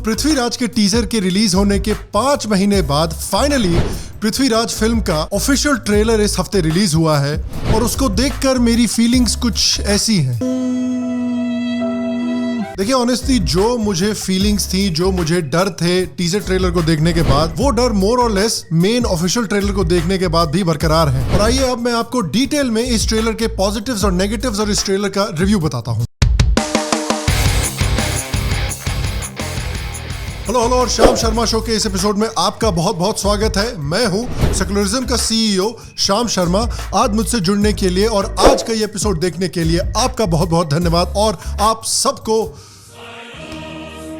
पृथ्वीराज के टीजर के रिलीज होने के 5 महीने बाद फाइनली पृथ्वीराज फिल्म का ऑफिशियल ट्रेलर इस हफ्ते रिलीज हुआ है और उसको देखकर मेरी फीलिंग्स कुछ ऐसी हैं। देखिए ऑनेस्टली जो मुझे फीलिंग्स थी, जो मुझे डर थे टीजर ट्रेलर को देखने के बाद, वो डर मोर और लेस मेन ऑफिशियल ट्रेलर को देखने के बाद भी बरकरार है। और आइए अब मैं आपको डिटेल में इस ट्रेलर के पॉजिटिव्स और नेगेटिव्स और इस ट्रेलर का रिव्यू बताता हूँ। हेलो और शाम शर्मा शो के इस एपिसोड में आपका बहुत बहुत स्वागत है। मैं हूं सेकुलरिज्म का सीईओ शाम शर्मा। आज मुझसे जुड़ने के लिए और आज का ये एपिसोड देखने के लिए आपका बहुत बहुत धन्यवाद और आप सबको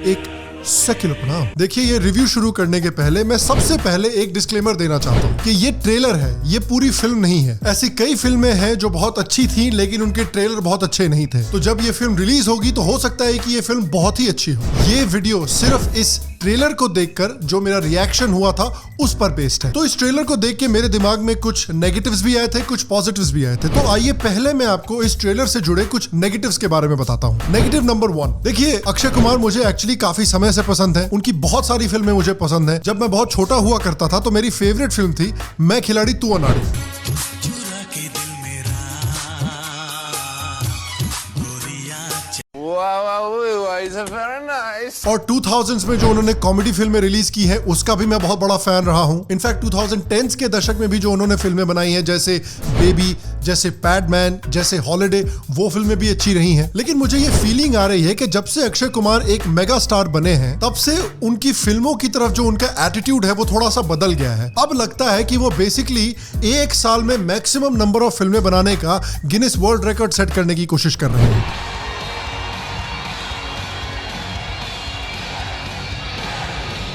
एक सेक्युलर प्रणाम। देखिए ये रिव्यू शुरू करने के पहले मैं सबसे पहले एक डिस्क्लेमर देना चाहता हूँ कि ये ट्रेलर है, ये पूरी फिल्म नहीं है। ऐसी कई फिल्में हैं जो बहुत अच्छी थी लेकिन उनके ट्रेलर बहुत अच्छे नहीं थे। तो जब ये फिल्म रिलीज होगी तो हो सकता है कि ये फिल्म बहुत ही अच्छी हो। ये वीडियो सिर्फ इस ट्रेलर को देखकर जो मेरा रिएक्शन हुआ था उस पर बेस्ड है। तो इस ट्रेलर को देख के मेरे दिमाग में कुछ नेगेटिव्स भी आए थे, कुछ पॉजिटिव्स भी आए थे। तो आइए पहले मैं आपको इस ट्रेलर से जुड़े कुछ नेगेटिव्स के बारे में बताता हूँ। नेगेटिव नंबर 1, देखिए अक्षय कुमार मुझे एक्चुअली काफी समय से पसंद है। उनकी बहुत सारी फिल्में मुझे पसंद है। जब मैं बहुत छोटा हुआ करता था तो मेरी फेवरेट फिल्म थी मैं खिलाड़ी तू अनाड़ी। और 2000s में जो उन्होंने कॉमेडी फिल्में रिलीज की है उसका भी मैं बहुत बड़ा फैन रहा हूं। इनफैक्ट 2010s के दशक में भी जो उन्होंने फिल्में बनाई हैं जैसे बेबी, जैसे पैडमैन, जैसे हॉलिडे, वो फिल्में भी अच्छी रही हैं। लेकिन मुझे ये फीलिंग आ रही है कि जब से अक्षय कुमार एक मेगा स्टार बने हैं तब से उनकी फिल्मों की तरफ जो उनका एटीट्यूड है वो थोड़ा सा बदल गया है। अब लगता है कि वो बेसिकली एक साल में मैक्सिमम नंबर ऑफ फिल्में बनाने का गिनीज वर्ल्ड रिकॉर्ड सेट करने की कोशिश कर रहे हैं।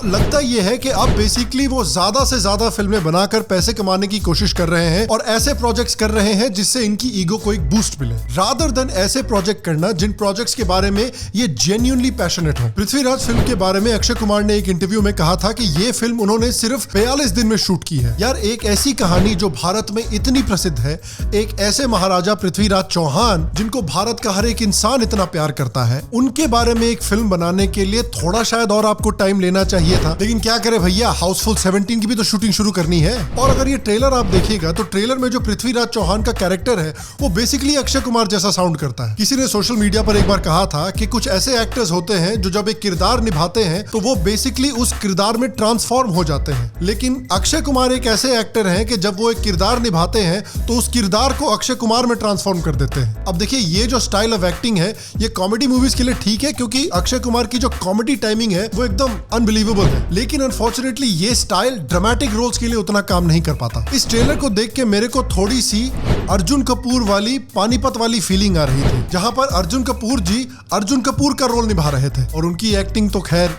लगता यह है कि अब बेसिकली वो ज्यादा से ज्यादा फिल्में बनाकर पैसे कमाने की कोशिश कर रहे हैं और ऐसे प्रोजेक्ट्स कर रहे हैं जिससे इनकी ईगो को एक बूस्ट मिले, रादर देन ऐसे प्रोजेक्ट करना जिन प्रोजेक्ट्स के बारे में ये जेन्युइनली पैशनेट हो। पृथ्वीराज फिल्म के बारे में अक्षय कुमार ने एक इंटरव्यू में कहा था कि ये फिल्म उन्होंने सिर्फ 42 दिन में शूट की है। यार एक ऐसी कहानी जो भारत में इतनी प्रसिद्ध है, एक ऐसे महाराजा पृथ्वीराज चौहान जिनको भारत का हर एक इंसान इतना प्यार करता है, उनके बारे में एक फिल्म बनाने के लिए थोड़ा शायद और आपको टाइम लेना चाहिए था। लेकिन क्या करे भैया, हाउसफुल 17 की भी तो शूटिंग शुरू करनी है। और अगर ये ट्रेलर आप देखिएगा तो ट्रेलर में जो पृथ्वीराज चौहान का कैरेक्टर है वो बेसिकली अक्षय कुमार जैसा साउंड करता है। किसी ने सोशल मीडिया पर एक बार कहा था कि कुछ ऐसे एक्टर्स होते हैं जो जब एक किरदार निभाते हैं तो वो बेसिकली उस किरदार में ट्रांसफॉर्म हो जाते हैं। लेकिन अक्षय कुमार एक ऐसे एक्टर हैं कि जब वो एक किरदार निभाते हैं तो उस किरदार को अक्षय कुमार में ट्रांसफॉर्म कर देते हैं। अब देखिए ये जो स्टाइल ऑफ एक्टिंग है ये कॉमेडी मूवीज के लिए ठीक है क्योंकि अक्षय कुमार की जो कॉमेडी टाइमिंग है वो एकदम अनबिलीवेबल है। लेकिन अनफॉर्चुनेटली ये स्टाइल ड्रामेटिक रोल्स के लिए उतना काम नहीं कर पाता। इस ट्रेलर को देख के मेरे को थोड़ी सी अर्जुन कपूर वाली पानीपत वाली फीलिंग आ रही थी, जहां पर अर्जुन कपूर जी अर्जुन कपूर का रोल निभा रहे थे और उनकी एक्टिंग तो खैर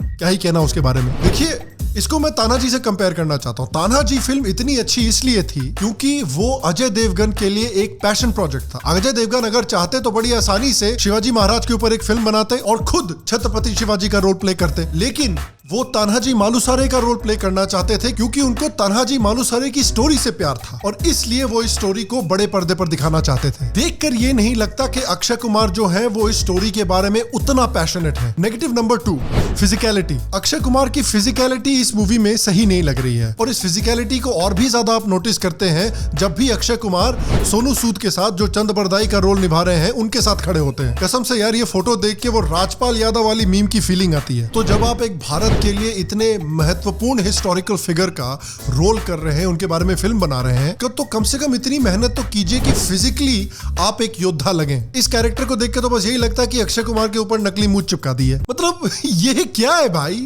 क्या ही कहना उसके बारे में। देखिए इसको मैं तानाजी से कंपेयर करना चाहता हूँ। तानाजी फिल्म इतनी अच्छी इसलिए थी क्योंकि वो अजय देवगन के लिए एक पैशन प्रोजेक्ट था। अजय देवगन अगर चाहते तो बड़ी आसानी से शिवाजी महाराज के ऊपर एक फिल्म बनाते और खुद छत्रपति शिवाजी का रोल प्ले करते, लेकिन वो तान्हाजी मालुसरे का रोल प्ले करना चाहते थे क्योंकि उनको तान्हाजी मालुसरे की स्टोरी से प्यार था और इसलिए वो इस स्टोरी को बड़े पर्दे पर दिखाना चाहते थे। देखकर ये नहीं लगता कि अक्षय कुमार जो है वो इस स्टोरी के बारे में उतना पैशनेट है। Negative number 2, physicality. Akshay Kumar की फिजिकलिटी इस मूवी में सही नहीं लग रही है और इस फिजिकलिटी को और भी ज्यादा आप नोटिस करते हैं जब भी अक्षय कुमार सोनू सूद के साथ जो चंद्रप्रकाश का रोल निभा रहे हैं उनके साथ खड़े होते हैं। कसम से यार ये फोटो देख के वो राजपाल यादव वाली मीम की फीलिंग आती है। तो जब आप एक भारत के लिए इतने महत्वपूर्ण हिस्टोरिकल फिगर का रोल कर रहे हैं, उनके बारे में फिल्म बना रहे हैं, तो कम से कम इतनी मेहनत तो कीजिए कि फिजिकली आप एक योद्धा लगें। इस कैरेक्टर को देख के तो बस यही लगता है कि अक्षय कुमार के ऊपर नकली मूंछ चिपका दी है। मतलब ये क्या है भाई।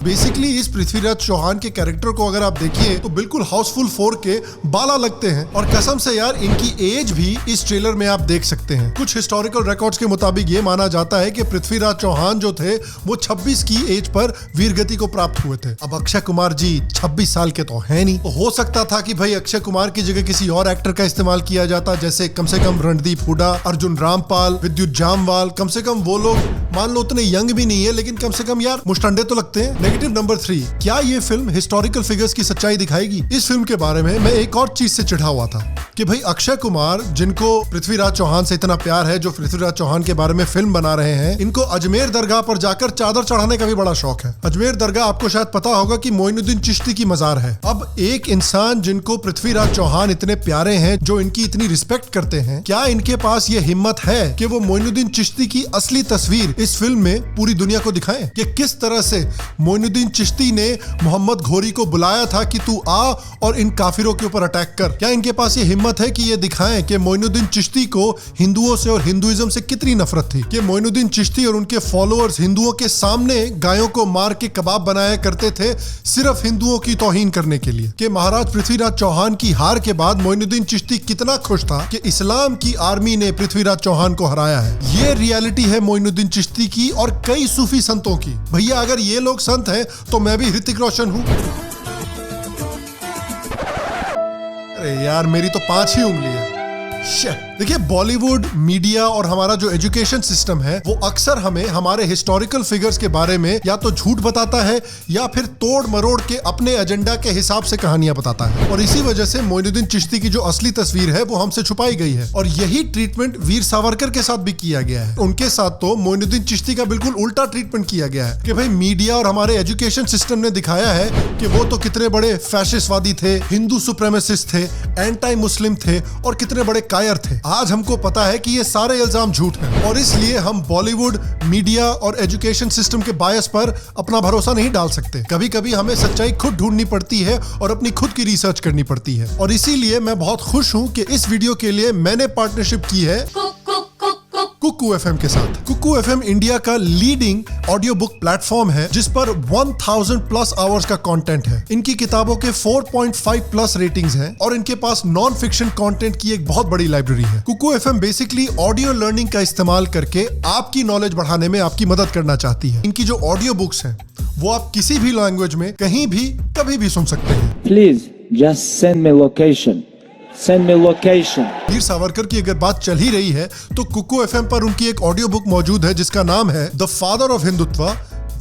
बेसिकली इस पृथ्वीराज चौहान के कैरेक्टर को अगर आप देखिए तो बिल्कुल हाउसफुल 4 के बाला लगते हैं और कसम से यार इनकी एज भी इस ट्रेलर में आप देख सकते हैं। कुछ हिस्टोरिकल रिकॉर्ड्स के मुताबिक ये माना जाता है कि पृथ्वीराज चौहान जो थे वो 26 की एज पर वीरगति को प्राप्त हुए थे। अब अक्षय कुमार जी 26 साल के तो है नहीं, तो हो सकता था कि भाई अक्षय कुमार की जगह किसी और एक्टर का इस्तेमाल किया जाता, जैसे कम से कम रणदीप हुडा, अर्जुन रामपाल, विद्युत जामवाल। कम से कम वो लोग मान लो उतने यंग भी नहीं है लेकिन कम से कम यार मुस्टंडे तो लगते हैं। नेगेटिव नंबर 3, क्या ये फिल्म हिस्टोरिकल फिगर्स की सच्चाई दिखाएगी? इस फिल्म के बारे में मैं एक और चीज से चिढ़ा हुआ था कि भाई अक्षय कुमार, जिनको पृथ्वीराज चौहान से इतना प्यार है, जो पृथ्वीराज चौहान के बारे में फिल्म बना रहे हैं, इनको अजमेर दरगाह पर जाकर चादर चढ़ाने का भी बड़ा शौक है। अजमेर दरगाह आपको शायद पता होगा कि मोइनुद्दीन चिश्ती की मजार है। अब एक इंसान जिनको पृथ्वीराज चौहान इतने प्यारे हैं, जो इनकी इतनी रिस्पेक्ट करते हैं, क्या इनके पास ये हिम्मत है कि वो मोइनुद्दीन चिश्ती की असली तस्वीर इस फिल्म में पूरी दुनिया को दिखाएं कि किस तरह से मोइनुद्दीन चिश्ती ने मोहम्मद घोरी को बुलाया था कि तू आ और इन काफिरों के ऊपर अटैक कर? क्या इनके पास ये हिम्मत है कि ये दिखाएं कि मोइनुद्दीन चिश्ती को हिंदुओं से और हिंदुइज्म से कितनी नफरत थी, कि मोइनुद्दीन चिश्ती और उनके फॉलोअर्स हिंदुओं के सामने गायों को मार के कबाब बनाया करते थे सिर्फ हिंदुओं की तौहीन करने के लिए, कि महाराज पृथ्वीराज चौहान की हार के बाद मोइनुद्दीन चिश्ती कितना खुश था कि इस्लाम की आर्मी ने पृथ्वीराज चौहान को हराया है। ये रियलिटी है मोइनुद्दीन चिश्ती की और कई सूफी संतों की। भैया अगर ये लोग संत हैं तो मैं भी ऋतिक रोशन हूं। अरे यार मेरी तो 5 ही उंगली है। देखिए, बॉलीवुड मीडिया और हमारा जो एजुकेशन सिस्टम है वो अक्सर हमें हमारे हिस्टोरिकल फिगर्स के बारे में या तो झूठ बताता है या फिर तोड़ मरोड़ के अपने एजेंडा के हिसाब से कहानियां बताता है। और इसी वजह से मोइनुद्दीन चिश्ती की जो असली तस्वीर है वो हमसे छुपाई गई है। और यही ट्रीटमेंट वीर सावरकर के साथ भी किया गया है। उनके साथ तो मोइनुद्दीन चिश्ती का बिल्कुल उल्टा ट्रीटमेंट किया गया है कि भाई मीडिया और हमारे एजुकेशन सिस्टम ने दिखाया है कि वो तो कितने बड़े फैशिस्टवादी थे, हिंदू सुप्रीमेसिस्ट थे, एंटी मुस्लिम थे और कितने बड़े कायर थे। आज हमको पता है कि ये सारे इल्जाम झूठ हैं और इसलिए हम बॉलीवुड, मीडिया और एजुकेशन सिस्टम के बायस पर अपना भरोसा नहीं डाल सकते। कभी कभी हमें सच्चाई खुद ढूंढनी पड़ती है और अपनी खुद की रिसर्च करनी पड़ती है। और इसीलिए मैं बहुत खुश हूं कि इस वीडियो के लिए मैंने पार्टनरशिप की है कुकू एफएम के साथ। कुकू एफएम इंडिया का लीडिंग ऑडियो बुक प्लेटफॉर्म है जिस पर 1000 प्लस आवर्स का कंटेंट है। इनकी किताबों के 4.5 प्लस रेटिंग्स हैं और इनके पास नॉन फिक्शन कंटेंट की एक बहुत बड़ी लाइब्रेरी है। Kuku FM basically audio learning का इस्तेमाल करके आपकी नॉलेज बढ़ाने में आपकी मदद करना चाहती है। इनकी जो ऑडियो बुक्स हैं वो आप किसी भी लैंग्वेज में कहीं भी कभी भी सुन सकते हैं। Please just send me location. Send me location. Veer Savarkar की अगर बात चल ही रही है तो कुकू एफएम पर उनकी एक ऑडियो बुक मौजूद है जिसका नाम है the father of Hindutva,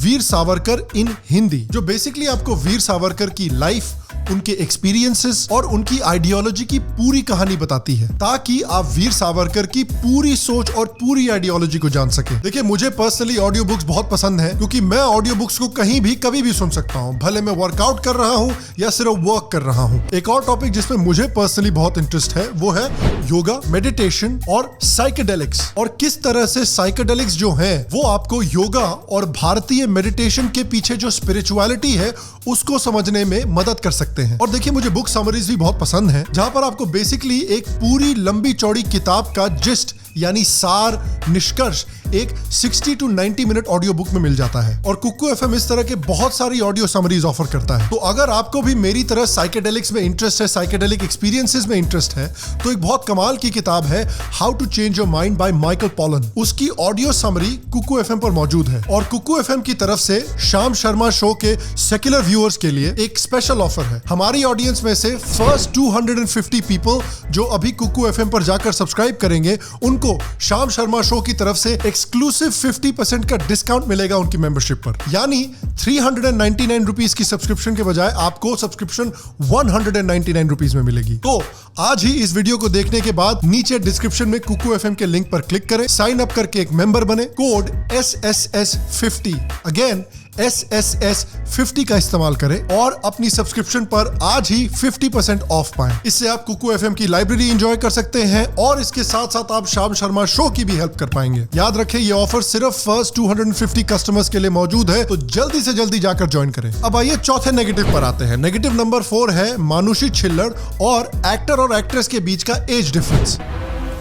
Veer Savarkar इन हिंदी, जो बेसिकली आपको वीर सावरकर की लाइफ, उनके एक्सपीरियंसेस और उनकी आइडियोलॉजी की पूरी कहानी बताती है ताकि आप वीर सावरकर की पूरी सोच और पूरी आइडियोलॉजी को जान सके। देखिए, मुझे पर्सनली ऑडियो बुक्स बहुत पसंद है क्योंकि मैं ऑडियो बुक्स को कहीं भी कभी भी सुन सकता हूँ, भले मैं वर्कआउट कर रहा हूँ या सिर्फ वर्क कर रहा हूँ। एक और टॉपिक जिसमें मुझे पर्सनली बहुत इंटरेस्ट है वो है योगा, मेडिटेशन और साइकेडेलिक्स, और किस तरह से साइकेडेलिक्स जो है वो आपको योगा और भारतीय मेडिटेशन के पीछे जो स्पिरिचुअलिटी है उसको समझने में मदद कर सकते हैं। और देखिए, मुझे बुक समरीज भी बहुत पसंद है जहां पर आपको बेसिकली एक पूरी लंबी चौड़ी किताब का जिस्ट यानी सार, निष्कर्ष एक 60 to 90 मिनट ऑडियो बुक में मिल जाता है। और कुकू एफएम इस तरह के बहुत सारी ऑडियो समरीज ऑफर करता है। तो अगर आपको भी मेरी तरह साइकेडेलिक्स में इंटरेस्ट है, साइकेडेलिक एक्सपीरियंसेस में इंटरेस्ट है, तो एक बहुत कमाल की किताब है how to change your mind by Michael Pollan. उसकी ऑडियो समरी कुकू एफएम पर मौजूद है। और कुकू एफएम की तरफ से शाम शर्मा शो के सेक्युलर व्यूअर्स के लिए एक स्पेशल ऑफर है। हमारी ऑडियंस में से फर्स्ट 250 पीपल जो अभी कुकू एफएम पर जाकर सब्सक्राइब करेंगे उनको शाम शर्मा शो की तरफ से एक्सक्लूसिव 50% का डिस्काउंट मिलेगा उनकी मेंबरशिप पर। यानी 399 रुपीस की सब्सक्रिप्शन के बजाय आपको सब्सक्रिप्शन 199 रुपीस में मिलेगी। तो आज ही इस वीडियो को देखने के बाद नीचे डिस्क्रिप्शन में कुकू एफएम के लिंक पर क्लिक करें, साइन अप करके एक मेंबर बने, कोड SSS50 अगेन SSS50 का इस्तेमाल करें और अपनी सब्सक्रिप्शन पर आज ही 50% ऑफ पाएं। इससे आप कुकू एफएम की लाइब्रेरी एंजॉय कर सकते हैं और इसके साथ साथ आप शाम शर्मा शो की भी हेल्प कर पाएंगे। याद रखें, ये ऑफर सिर्फ फर्स्ट 250 कस्टमर्स के लिए मौजूद है, तो जल्दी से जल्दी जाकर ज्वाइन करें। अब आइए चौथे नेगेटिव पर आते हैं। नेगेटिव नंबर 4 है मानुषी छिल्लर और एक्टर और एक्ट्रेस के बीच का एज डिफरेंस।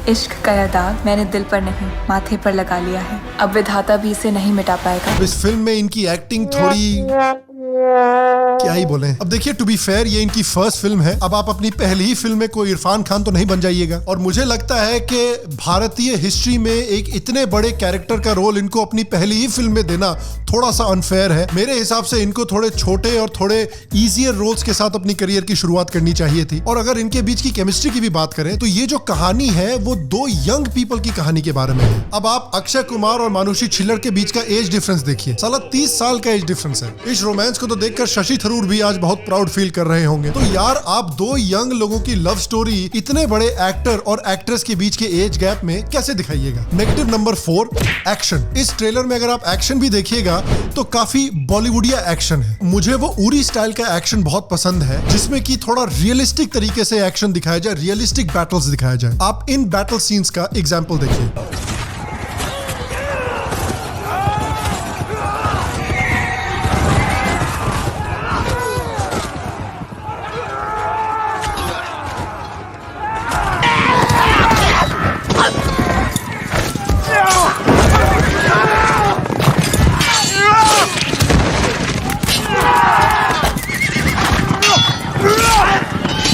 इश्क का यह दाग मैंने दिल पर नहीं माथे पर लगा लिया है, अब विधाता भी इसे नहीं मिटा पाएगा। इस फिल्म में इनकी एक्टिंग थोड़ी क्या ही बोले। अब देखिए, टू बी फेयर ये इनकी फर्स्ट फिल्म है। अब आप अपनी पहली ही फिल्म में कोई इरफान खान तो नहीं बन जाइएगा। और मुझे लगता है कि भारतीय हिस्ट्री में एक इतने बड़े कैरेक्टर का रोल इनको अपनी पहली ही फिल्म में देना थोड़ा सा अनफेयर है। मेरे हिसाब से इनको थोड़े छोटे और थोड़े इजियर रोल्स के साथ अपनी करियर की शुरुआत करनी चाहिए थी। और अगर इनके बीच की केमिस्ट्री की भी बात करें तो ये जो कहानी है वो दो यंग पीपल की कहानी के बारे में है। अब आप अक्षय कुमार और मानुषी छिल्लर के बीच का एज डिफरेंस देखिए, साला 30 साल का एज डिफरेंस है। इस रोमांस को तो देखकर शशि थरूर भी आज बहुत प्राउड फील कर रहे होंगे। तो यार, आप दो यंग लोगों की लव स्टोरी इतने बड़े एक्टर और एक्ट्रेस के बीच के एज गैप में कैसे दिखाइएगा। Negative number 4, action. इस ट्रेलर में अगर आप एक्शन भी देखिएगा तो काफी बॉलीवुडिया एक्शन है। मुझे वो उरी स्टाइल का एक्शन बहुत पसंद है, जिसमें कि थोड़ा रियलिस्टिक तरीके से एक्शन दिखाया जाए, रियलिस्टिक बैटल्स दिखाया जाए। आप इन बैटल सीन्स का एग्जाम्पल देखिए।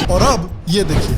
और अब ये देखिए,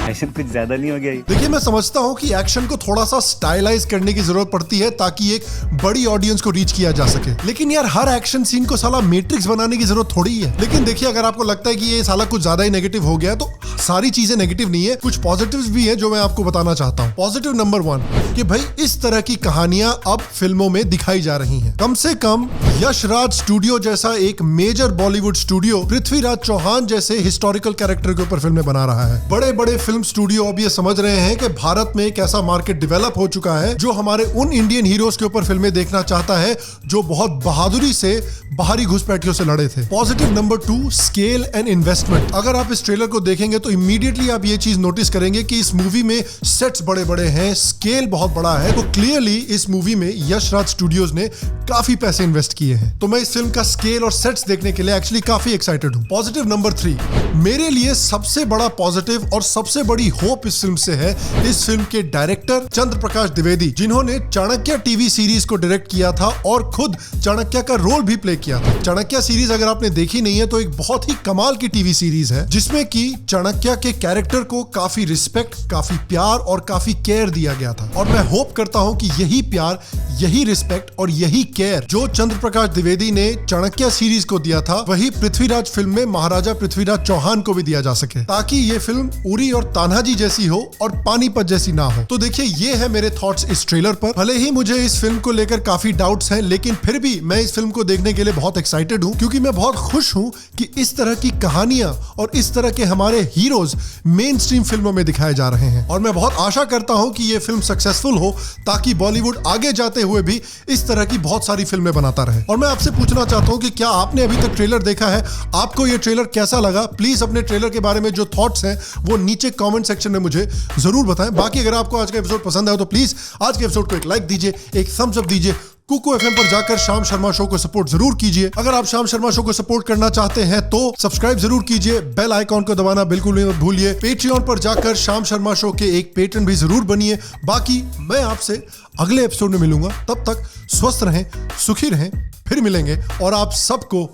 एक्शन कुछ ज्यादा नहीं हो गया? देखिए, मैं समझता हूँ कि एक्शन को थोड़ा सा स्टाइलाइज करने की जरूरत पड़ती है ताकि एक बड़ी ऑडियंस को रीच किया जा सके। लेकिन यार, हर एक्शन सीन को साला मैट्रिक्स बनाने की जरूरत थोड़ी है। लेकिन देखिए, अगर आपको लगता है कि ये साला कुछ ज्यादा ही नेगेटिव हो गया, तो सारी चीजें नेगेटिव नहीं है, कुछ पॉजिटिव्स भी हैं जो मैं आपको बताना चाहता हूँ। पॉजिटिव नंबर 1 कि भाई इस तरह की कहानियां अब फिल्मों में दिखाई जा रही हैं। कम से कम यशराज स्टूडियो जैसा एक major Bollywood studio Prithviraj Chauhan जैसे हिस्टोरिकल कैरेक्टर के ऊपर फिल्में बना रहा है। बड़े बड़े फिल्म स्टूडियो अब ये समझ रहे हैं कि भारत में एक ऐसा मार्केट डेवलप हो चुका है जो हमारे उन इंडियन हीरोज के ऊपर फिल्में देखना चाहता है जो बहुत बहादुरी से बाहरी घुसपैठियों से लड़े थे। Positive number 2, scale and investment. अगर आप इस ट्रेलर को देखेंगे तो इमीडिएटली आप ये चीज नोटिस करेंगे कि इस मूवी में सेट्स बड़े बड़े हैं, स्केल बहुत बड़ा है। तो क्लियरली इस मूवी में यशराज स्टूडियोज ने काफी पैसे इन्वेस्ट किए हैं। तो मैं इस फिल्म का स्केल और सेट्स देखने के लिए एक्चुअली काफी एक्साइटेड हूं। पॉजिटिव नंबर 3, मेरे लिए सबसे बड़ा पॉजिटिव और सबसे बड़ी होप इस फिल्म से है इस फिल्म के डायरेक्टर चंद्रप्रकाश द्विवेदी, जिन्होंने चाणक्य टीवी सीरीज को डायरेक्ट किया था और खुद चाणक्य का रोल भी प्ले किया था। चाणक्य सीरीज अगर आपने देखी नहीं है तो एक बहुत ही कमाल की टीवी सीरीज है, जिसमें कि चाणक्य के कैरेक्टर को काफी रिस्पेक्ट, काफी प्यार और काफी केयर दिया गया था। और मैं होप करता हूं कि यही प्यार, यही रिस्पेक्ट और यही केयर जो चंद्रप्रकाश द्विवेदी ने चाणक्य सीरीज को दिया था, वही पृथ्वीराज फिल्म में महाराजा पृथ्वीराज चौहान को भी दिया जा सके, ताकि ये फिल्म उरी और तान्हाजी जैसी हो और पानीपत जैसी ना हो। तो देखिए, ये है मेरे थॉट्स इस ट्रेलर पर। भले ही मुझे इस फिल्म को लेकर काफी डाउट्स हैं, लेकिन फिर भी मैं इस फिल्म को देखने के लिए बहुत एक्साइटेड हूं, क्योंकि मैं बहुत खुश हूं कि इस तरह की कहानियां और इस तरह के हमारे हीरोज मेन स्ट्रीम फिल्मों में दिखाए जा रहे हैं। और मैं बहुत आशा करता हूं कि ये फिल्म सक्सेसफुल हो, ताकि बॉलीवुड आगे जाते हुए भी इस तरह की बहुत सारी फिल्में बनाता रहे। और मैं आपसे पूछना चाहता हूं कि क्या आपने अभी तक ट्रेलर देखा है? आपको ये ट्रेलर कैसा लगा? प्लीज अपने ट्रेलर के बारे में जो थॉट्स हैं वो नीचे कमेंट सेक्शन में मुझे जरूर बताएं। बाकी अगर आपको आज का एपिसोड पसंद आया तो प्लीज आज के एपिसोड को एक लाइक दीजिए, एक थम्स अप दीजिए। कुकू एफएम पर जाकर शाम शर्मा शो को सपोर्ट जरूर कीजिए। अगर आप शाम शर्मा शो को सपोर्ट करना चाहते हैं तो सब्सक्राइब जरूर कीजिए, बेल आइकॉन को दबाना बिल्कुल नहीं भूलिए। पेट्रियन पर जाकर शाम शर्मा शो के एक पेट्रन भी जरूर बनिए। बाकी मैं आपसे अगले एपिसोड में मिलूंगा, तब तक स्वस्थ रहें, सुखी रहें, फिर मिलेंगे। और आप सबको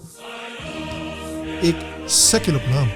एक सेक्युलर प्रणाम।